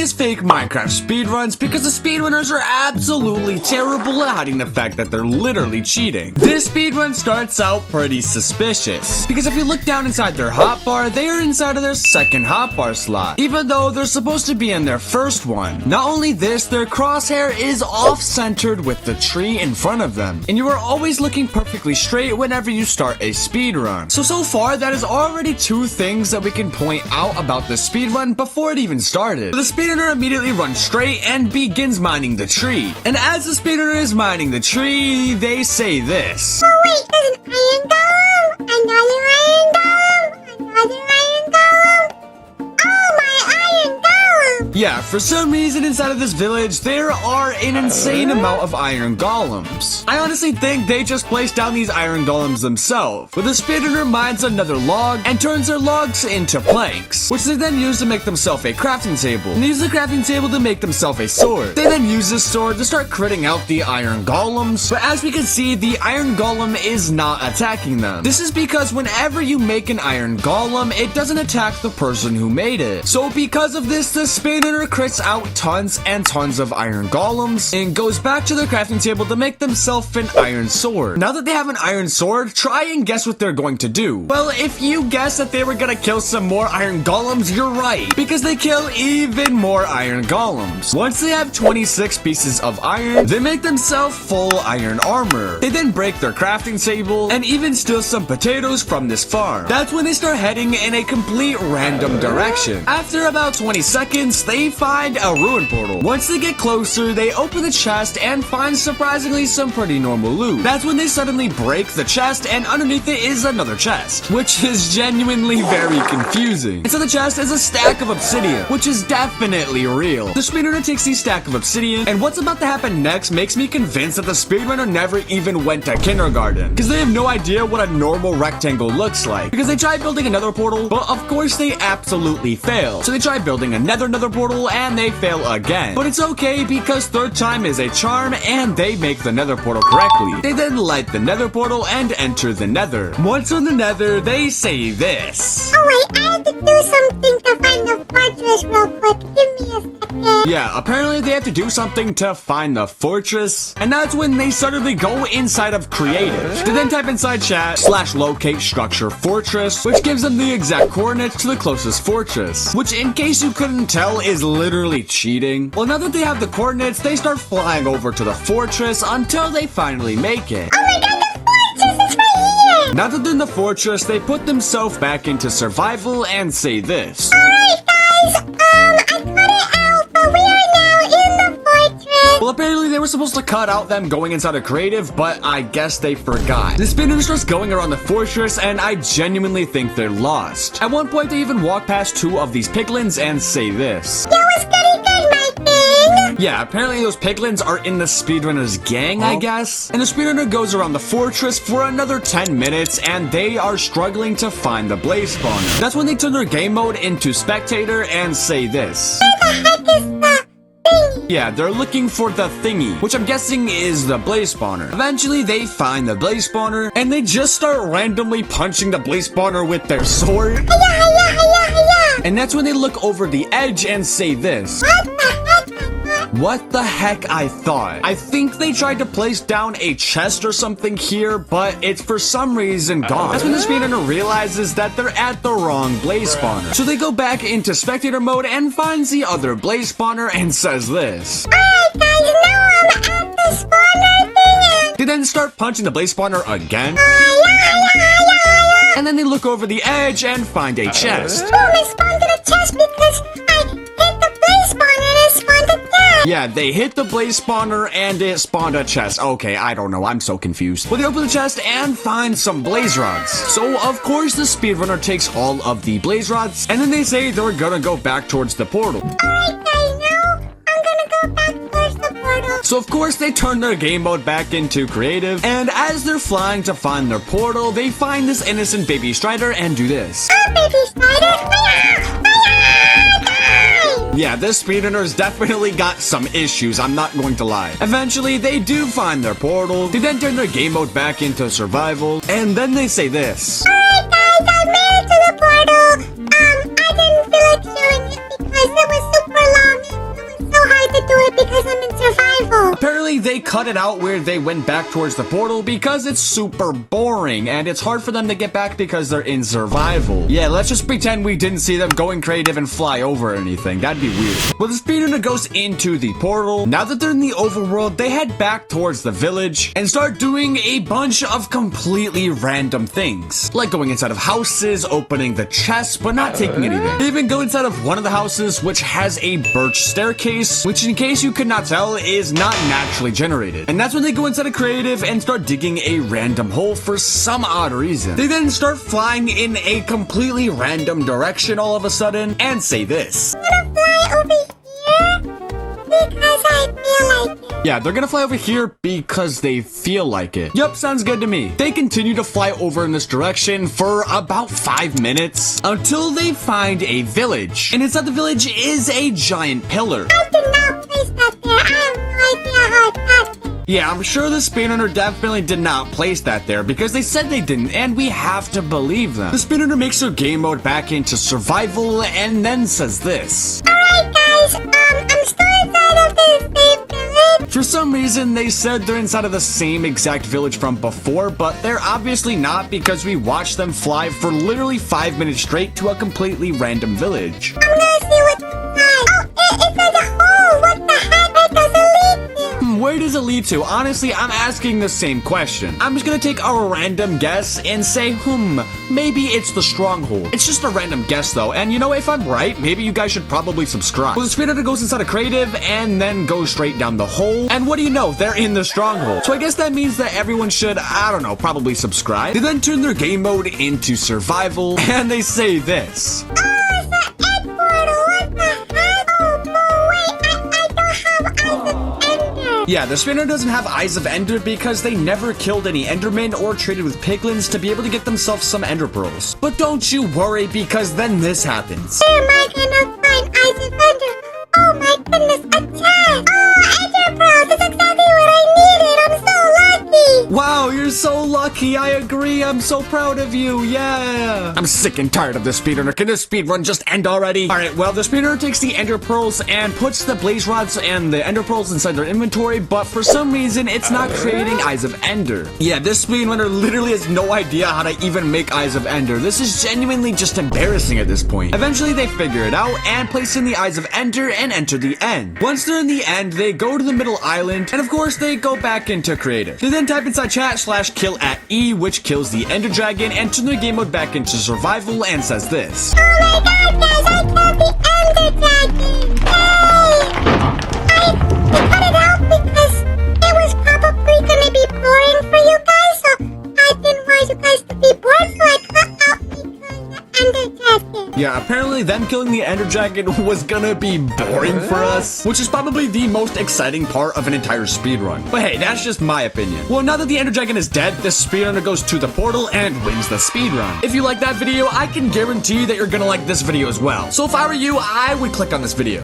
funniest fake Minecraft speedruns because the speedrunners are absolutely terrible at hiding the fact that they're literally cheating. This speedrun starts out pretty suspicious because if you look down inside their hotbar, they are inside of their second hotbar slot, even though they're supposed to be in their first one. Not only this, their crosshair is off-centered with the tree in front of them, and you are always looking perfectly straight whenever you start a speedrun. So far, that is already two things that we can point out about the speedrun before it even started. The speedrunner immediately runs straight and begins mining the tree. And as the speedrunner is mining the tree, they say this. Oh wait, there's an iron golem! Another iron golem! Another iron golem! Oh, my iron golem! Yeah, for some reason inside of this village, there are an insane amount of iron golems. I honestly think they just placed down these iron golems themselves. But the speedrunner mines another log and turns their logs into planks, which they then use to make themselves a crafting table. And use the crafting table to make themselves a sword. They then use this sword to start critting out the iron golems. But as we can see, the iron golem is not attacking them. This is because whenever you make an iron golem, it doesn't attack the person who made it. So because of this, the speedrunner crits out tons and tons of iron golems and goes back to the crafting table to make themselves an iron sword. Now that they have an iron sword, try and guess what they're going to do. Well, if you guess that they were gonna kill some more iron golems, you're right, because they kill even more iron golems. Once they have 26 pieces of iron, they make themselves full iron armor. They then break their crafting table and even steal some potatoes from this farm. That's when they start heading in a complete random direction. After about 20 seconds, they find a ruin portal. Once they get closer, they open the chest and find surprisingly some pretty normal loot. That's when they suddenly break the chest and underneath it is another chest, which is genuinely very confusing. And so the chest is a stack of obsidian, which is definitely real. The speedrunner takes the stack of obsidian, and what's about to happen next makes me convinced that the speedrunner never even went to kindergarten, because they have no idea what a normal rectangle looks like. Because they try building another portal, but of course they absolutely fail. So they try building another portal and they fail again. But it's okay because third time is a charm and they make the nether portal correctly. They then light the nether portal and enter the nether. Once in the nether, they say this. Oh wait, I have to do something to find the fortress real quick. Give me a second. Yeah, apparently they have to do something to find the fortress, and that's when they suddenly go inside of creative. They then type inside chat /locate structure fortress, which gives them the exact coordinates to the closest fortress, which in case you couldn't tell is literally cheating. Well, now that they have the coordinates, they start flying over to the fortress until they finally make it. Oh my god, the fortress is right here! Now that they're in the fortress, they put themselves back into survival and say this. Alright guys, I cut it out, but we are now in the fortress. Well, apparently they were supposed to cut out them going inside of creative, but I guess they forgot. The speedrunner starts going around the fortress, and I genuinely think they're lost. At one point, they even walk past two of these piglins and say this. That was pretty good, my thing. Yeah, apparently those piglins are in the speedrunner's gang, I guess. And the speedrunner goes around the fortress for another 10 minutes, and they are struggling to find the blaze spawner. That's when they turn their game mode into spectator and say this. Where the heck is the thingy? Yeah, they're looking for the thingy, which I'm guessing is the blaze spawner. Eventually, they find the blaze spawner, and they just start randomly punching the blaze spawner with their sword. Hiya, hiya, hiya, hiya. And that's when they look over the edge and say this. What the heck? What the heck I thought? I think they tried to place down a chest or something here, but it's for some reason gone. That's when the speedrunner realizes that they're at the wrong blaze spawner. So they go back into spectator mode and finds the other blaze spawner and says this. Alright guys, now I'm at the spawner thing. They then start punching the blaze spawner again. And then they look over the edge and find a chest. Boom, I spawned to the chest because I hit the blaze spawner and it spawned again. Yeah, they hit the blaze spawner and it spawned a chest. Okay, I don't know, I'm so confused. Well, they open the chest and find some blaze rods. So, of course, the speedrunner takes all of the blaze rods, and then they say they're gonna go back towards the portal. Alright guys, now I'm gonna go back towards the portal. So, of course, they turn their game mode back into creative, and as they're flying to find their portal, they find this innocent baby Strider and do this. Oh, baby spider! Hiya! Yeah, this speedrunner's definitely got some issues, I'm not going to lie. Eventually, they do find their portal, they then turn their game mode back into survival, and then they say this. Alright guys, I made it to the portal. I didn't feel like doing it because it was super long. Apparently, they cut it out where they went back towards the portal because it's super boring and it's hard for them to get back because they're in survival. Yeah, let's just pretend we didn't see them going creative and fly over or anything. That'd be weird. Well, the speedrunner goes into the portal. Now that they're in the overworld, they head back towards the village and start doing a bunch of completely random things. Like going inside of houses, opening the chests, but not taking anything. They even go inside of one of the houses, which has a birch staircase, which in case you could not tell, is not naturally generated. And that's when they go inside of creative and start digging a random hole for some odd reason. They then start flying in a completely random direction all of a sudden and say this. I'm gonna fly over here because I feel like it. Yeah, they're gonna fly over here because they feel like it. Yup, sounds good to me. They continue to fly over in this direction for about 5 minutes until they find a village. And inside the village is a giant pillar. I did not place that there. I have no idea how it got there. Yeah, I'm sure the speedrunner definitely did not place that there because they said they didn't, and we have to believe them. The speedrunner makes their game mode back into survival and then says this. Alright guys, I'm still inside of the same village. For some reason, they said they're inside of the same exact village from before, but they're obviously not because we watched them fly for literally 5 minutes straight to a completely random village. I'm gonna see what's inside. Oh, it's like a hole. What the heck? Where does it lead to? Where does it lead to? Honestly, I'm asking the same question. I'm just gonna take a random guess and say, maybe it's the stronghold. It's just a random guess though, and you know, if I'm right, maybe you guys should probably subscribe. Well, the speedrunner goes inside of creative and then goes straight down the hole, and what do you know? They're in the stronghold. So I guess that means that everyone should, I don't know, probably subscribe. They then turn their game mode into survival, and they say this. Oh, it's an egg portal. What the heck? Oh, no, wait. I don't have eyes of ender. Yeah, the speedrunner doesn't have Eyes of Ender because they never killed any endermen or traded with piglins to be able to get themselves some ender pearls. But don't you worry because then this happens. Where am I gonna find eyes of ender? Oh my goodness, a chest! Oh, ender pearls! That's exactly what I needed! I'm so lucky! Wow, you're so lucky. I agree. I'm so proud of you. Yeah. I'm sick and tired of this speedrunner. Can this speedrun just end already? All right, well, the speedrunner takes the ender pearls and puts the blaze rods and the ender pearls inside their inventory, but for some reason, it's not creating Eyes of Ender. Yeah, this speedrunner literally has no idea how to even make Eyes of Ender. This is genuinely just embarrassing at this point. Eventually, they figure it out and place in the Eyes of Ender and enter the end. Once they're in the end, they go to the middle island, and of course, they go back into creative. They then type inside chat /kill at E, which kills the ender dragon, and turn their game mode back into survival and says this. Oh my god, guys, I killed the ender dragon! Yay! I cut it out because it was probably gonna be boring for you guys, so I didn't want you guys to be bored, so I cut out because the ender dragon. Yeah, apparently them killing the ender dragon was gonna be boring for us, which is probably the most exciting part of an entire speedrun. But hey, that's just my opinion. Well, now that the ender dragon is dead, the speedrunner goes to the portal and wins the speedrun. If you like that video, I can guarantee that you're gonna like this video as well. So if I were you, I would click on this video.